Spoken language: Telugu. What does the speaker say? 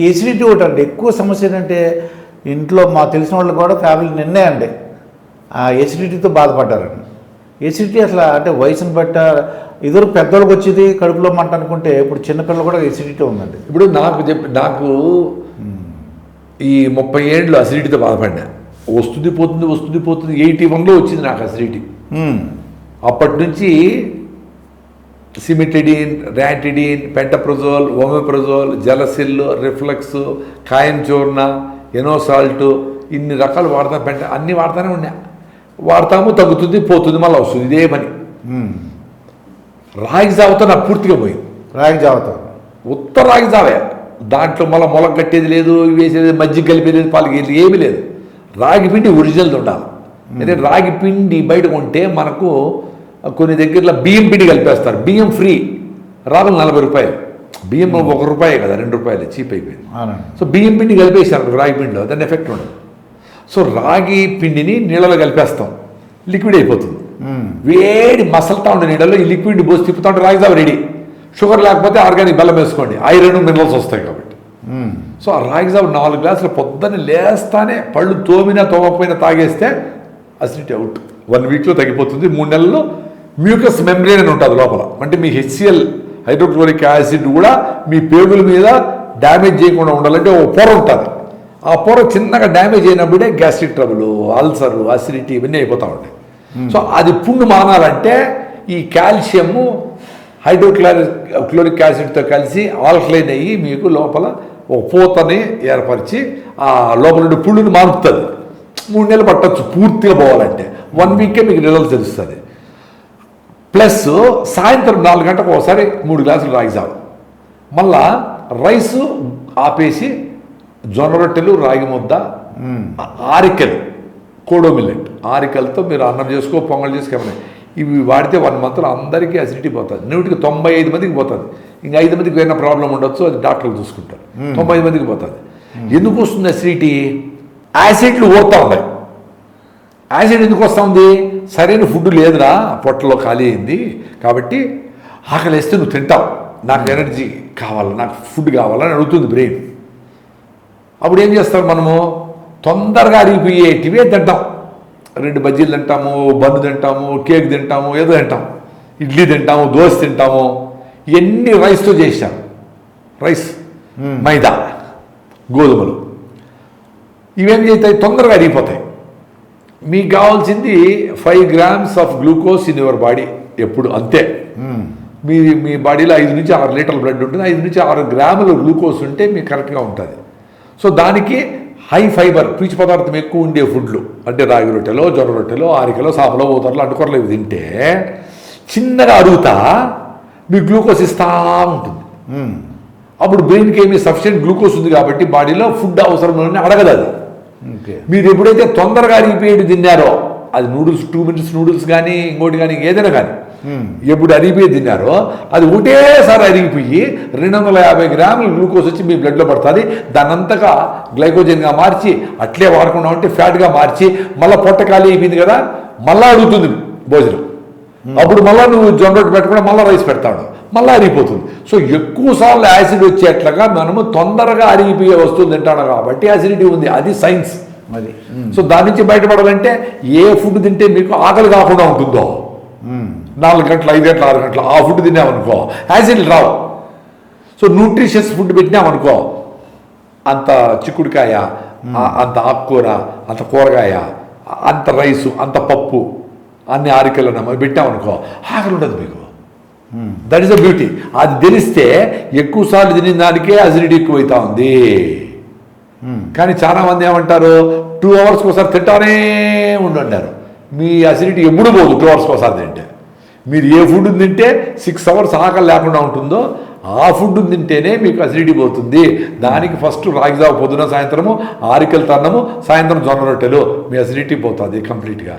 ఎసిడిటీ ఒకటి అండి ఎక్కువ సమస్య ఏంటంటే ఇంట్లో మా తెలిసిన వాళ్ళు కూడా ఫ్యామిలీ నిన్నే అండి ఆ ఎసిడిటీతో బాధపడ్డారండి. ఎసిడిటీ అసలు అంటే వయసును బట్ట ఇదివరకు పెద్దోళ్ళకి వచ్చేది కడుపులో మంట అనుకుంటే ఇప్పుడు చిన్నపిల్లలు కూడా ఎసిడిటీ ఉందండి. ఇప్పుడు నాకు ఈ 30 ఏళ్ళు అసిడిటీతో బాధపడినా, వస్తుంది పోతుంది 81లో వచ్చింది నాకు అసిడిటీ. అప్పటి నుంచి సిమిటిడిన్, ర్యాంటిడిన్, పెంటప్రజోల్, ఓమెప్రజోల్, జలసిల్, రిఫ్లెక్స్, కాయం చూర్ణ, ఎనోసాల్ట్, ఇన్ని రకాలు అన్నీ వాడతానే ఉన్నా. వాడతాము, తగ్గుతుంది, పోతుంది, మళ్ళీ వస్తుంది, ఇదే పని. రాగి జావతో నాకు పూర్తిగా పోయింది. రాగి జావతో రాగి జావే, దాంట్లో మళ్ళీ మొలక కట్టేది లేదు, వేసేది మజ్జిగ కలిపేది, పాలకి ఏమీ లేదు. రాగి పిండి ఒరిజినల్ ఉండాలి. అయితే రాగి పిండి బయట కొంటే మనకు కొన్ని దగ్గరలో బియ్యం పిండి కలిపేస్తారు. బియ్యం ఫ్రీ, రాగులు 40 రూపాయలు, బియ్యం ₹1 కదా, ₹2 చీప్ అయిపోయింది. సో బియ్యం పిండి కలిపేసారు రాగి పిండిలో, దాని ఎఫెక్ట్ ఉండదు. సో రాగి పిండిని నీళ్ళలో కలిపేస్తాం, లిక్విడ్ అయిపోతుంది. వేడి మసలుతా ఉండే నీళ్ళలో ఈ లిక్విడ్ పోసి తిప్పుతా ఉంటే రాగి జావ రెడీ. షుగర్ లేకపోతే ఆర్గానిక్ బెల్లం వేసుకోండి, ఐరన్ మినరల్స్ వస్తాయి కాబట్టి. సో ఆ రాగి జావ 4 గ్లాసులు పొద్దున్న లేస్తానే పళ్ళు తోమకపోయినా తాగేస్తే అసిడిటీ అవుట్. 1 వీక్లో తగ్గిపోతుంది. 3 నెలల్లో మ్యూకస్ మెంబ్రేన్ అని ఉంటుంది లోపల, అంటే మీ HCl హైడ్రోక్లోరిక్ యాసిడ్ కూడా మీ పేగుల మీద డ్యామేజ్ చేయకుండా ఉండాలంటే ఓ పొర ఉంటుంది. ఆ పొర చిన్నగా డ్యామేజ్ అయినప్పుడే గ్యాస్ట్రిక్ ట్రబుల్, అల్సర్, అసిడిటీ ఇవన్నీ అయిపోతూ ఉంటాయి. సో అది పుండు మానాలంటే ఈ కాల్షియము హైడ్రోక్లోరిక్ యాసిడ్తో కలిసి ఆల్కలైన్ అయ్యి మీకు లోపల ఒక పూతని ఏర్పరిచి ఆ లోపల నుండి పుండుని మారుతుంది. 3 నెలలు పట్టచ్చు పూర్తిగా పోవాలంటే. 1 వీకే మీకు రిజల్ట్ తెలుస్తుంది. ప్లస్ సాయంత్రం 4 గంటలకు ఒకసారి 3 గ్లాసులు రాగి జావ. మళ్ళా రైసు ఆపేసి జొన్న రొట్టెలు, రాగి ముద్ద, ఆరికలు, కోడో మిల్లెట్ ఆరికలతో మీరు అన్నం చేసుకో, పొంగల్ చేసుకోమని ఇవి వాడితే 1 మంత్లో అందరికీ అసిడిటీ పోతుంది. 195 మందికి పోతుంది. ఇంకా 5 మందికి ఏమైనా ప్రాబ్లం ఉండొచ్చు, అది డాక్టర్లు చూసుకుంటారు. 95 మందికి పోతుంది. ఎందుకు వస్తుంది అసిడిటీ? యాసిడ్లు ఓడుతూ ఉన్నాయి. యాసిడ్ ఎందుకు వస్తూ ఉంది? సరైన ఫుడ్ లేదురా, పొట్టలో ఖాళీ అయింది కాబట్టి ఆకలి వేస్తే నువ్వు తింటావు, నాకు ఎనర్జీ కావాలి, నాకు ఫుడ్ కావాలని అడుగుతుంది బ్రెయిన్. అప్పుడు ఏం చేస్తాం మనము? తొందరగా అరిగిపోయేటివే తింటాం. 2 బజ్జీలు తింటాము, బన్ను తింటాము, కేక్ తింటాము, ఏదో తింటాం, ఇడ్లీ తింటాము, దోశ తింటాము. ఇవన్నీ రైస్తో చేశాం. రైస్, మైదా, గోధుమలు ఇవేం చేస్తాయి? తొందరగా అరిగిపోతాయి. మీకు కావాల్సింది 5 grams of glucose in your body ఎప్పుడు, అంతే. మీ బాడీలో 5 నుంచి 6 లీటర్ల బ్లడ్ ఉంటుంది. 5 నుంచి 6 గ్రాములు గ్లూకోజ్ ఉంటే మీకు కరెక్ట్గా ఉంటుంది. సో దానికి హై ఫైబర్, పీచు పదార్థం ఎక్కువ ఉండే ఫుడ్లు అంటే రాగి రొట్టెలో, జొన్న రొట్టెలో, ఆరికలో, సాపలో, ఊతరలో, అంటుకొరలు ఇవి తింటే చిన్నగా అరుగుతా మీ గ్లూకోజ్ ఇస్తూ ఉంటుంది. అప్పుడు బ్రెయిన్కి ఏమి సఫిషియెంట్ గ్లూకోజ్ ఉంది కాబట్టి బాడీలో ఫుడ్ అవసరం అడగదు అది. మీరు ఎప్పుడైతే తొందరగా అరిగిపోయేది తిన్నారో, అది నూడిల్స్, 2 minutes నూడిల్స్ కానీ ఇంకోటి కానీ ఏదైనా కానీ ఎప్పుడు అరిగిపోయి తిన్నారో అది ఒకటేసారి అరిగిపోయి 250 గ్రాముల గ్లూకోజ్ వచ్చి మీ బ్లడ్లో పడుతుంది. దాన్నంతగా గ్లైకోజన్గా మార్చి అట్లే వాడకుండా ఉంటే ఫ్యాట్గా మార్చి మళ్ళీ పొట్ట ఖాళీ అయిపోయింది కదా, మళ్ళీ అడుగుతుంది భోజనం. అప్పుడు మళ్ళీ నువ్వు జొన్న రొట్టె పెట్టకుండా మళ్ళీ రైస్ పెడతాడు, మళ్ళీ అరిగిపోతుంది. సో ఎక్కువసార్లు యాసిడ్ వచ్చేట్లుగా మనము తొందరగా అరిగిపోయే వస్తువులు తింటాడు కాబట్టి యాసిడిటీ ఉంది. అది సైన్స్ అది. సో దాని నుంచి బయటపడాలంటే ఏ ఫుడ్ తింటే మీకు ఆకలి కాకుండా ఉంటుందో, 4 గంటలు, 5 గంటలు, 6 గంటలు ఆ ఫుడ్ తిన్నామనుకో యాసిడ్లు రావు. సో న్యూట్రిషియస్ ఫుడ్ పెట్టినామనుకో, అంత చిక్కుడుకాయ, అంత ఆకుకూర, అంత కూరగాయ, అంత రైసు, అంత పప్పు, అన్ని ఆరికలు పెట్టామనుకో ఆకలి ఉండదు మీకు. That is the beauty. అది తెలిస్తే ఎక్కువసార్లు తినిన దానికే అసిడిటీ ఎక్కువైతా ఉంది. కానీ చాలామంది ఏమంటారు, 2 hours ఒకసారి తింటానే ఉండంటారు. మీ అసిడిటీ ఎప్పుడు పోదు 2 hours ఒకసారి తింటే. మీరు ఏ ఫుడ్ తింటే 6 hours ఆకలి లేకుండా ఉంటుందో ఆ ఫుడ్ తింటేనే మీకు అసిడిటీ పోతుంది. దానికి ఫస్ట్ రాగి జావ పొద్దున సాయంత్రము, ఆరికలు తన్నము, సాయంత్రం జొన్న రొట్టెలు, మీ అసిడిటీ పోతుంది కంప్లీట్గా.